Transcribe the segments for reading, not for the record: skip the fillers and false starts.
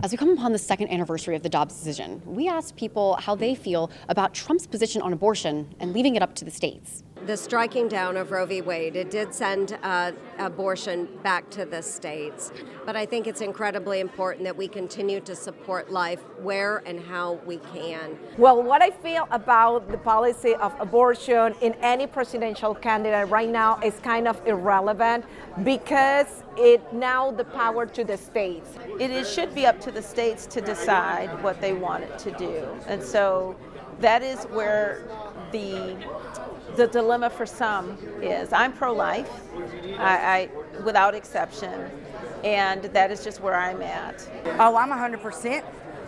As we come upon the second anniversary of the Dobbs decision, we asked people how they feel about Trump's position on abortion and leaving it up to the states. The striking down of Roe v. Wade, it did send abortion back to the states. But I think it's incredibly important that we continue to support life where and how we can. Well, what I feel about the policy of abortion in any presidential candidate right now is kind of irrelevant because it now the power to the states. It should be up to the states to decide what they want it to do. And so that is where the dilemma for some is. I'm pro-life, I without exception, and that is just where I'm at. Oh, I'm 100%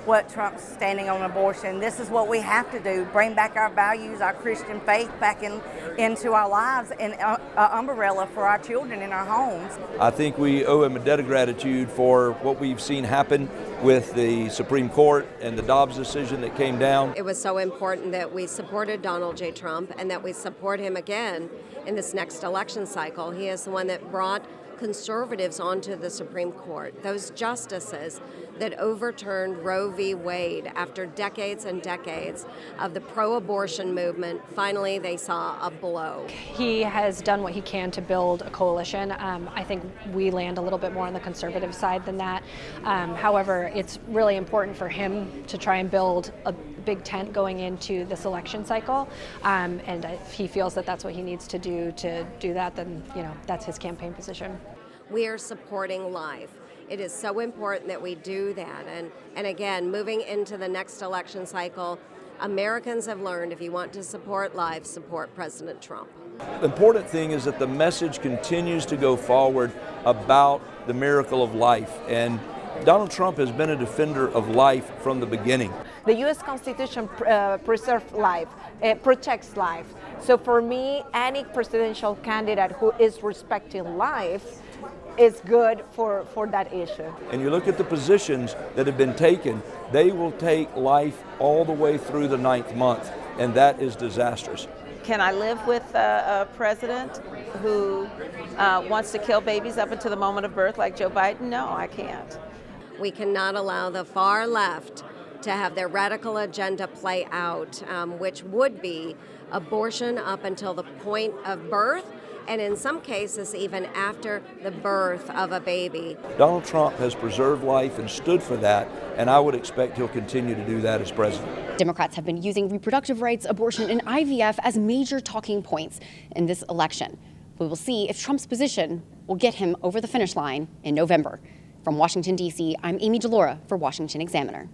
what Trump's standing on abortion. This is what we have to do, bring back our values, our Christian faith back into our lives, and an umbrella for our children in our homes. I think we owe him a debt of gratitude for what we've seen happen with the Supreme Court and the Dobbs decision that came down. It was so important that we supported Donald J. Trump and that we support him again in this next election cycle. He is the one that brought conservatives onto the Supreme Court, those justices that overturned Roe v. Wade after decades and decades of the pro-abortion movement. Finally, they saw a blow. He has done what he can to build a coalition. I think we land a little bit more on the conservative side than that. However, it's really important for him to try and build a big tent going into this election cycle. And if he feels that that's what he needs to do that, then that's his campaign position. We are supporting life. It is so important that we do that. And again, moving into the next election cycle, Americans have learned if you want to support life, support President Trump. The important thing is that the message continues to go forward about the miracle of life. And Donald Trump has been a defender of life from the beginning. The U.S. Constitution preserves life, protects life. So for me, any presidential candidate who is respecting life is good for that issue. And you look at the positions that have been taken, they will take life all the way through the 9th month, and that is disastrous. Can I live with a president who wants to kill babies up until the moment of birth like Joe Biden? No, I can't. We cannot allow the far left to have their radical agenda play out, which would be abortion up until the point of birth, and in some cases even after the birth of a baby. Donald Trump has preserved life and stood for that, and I would expect he'll continue to do that as president. Democrats have been using reproductive rights, abortion, and IVF as major talking points in this election. We will see if Trump's position will get him over the finish line in November. From Washington, D.C., I'm Amy DeLaura for Washington Examiner.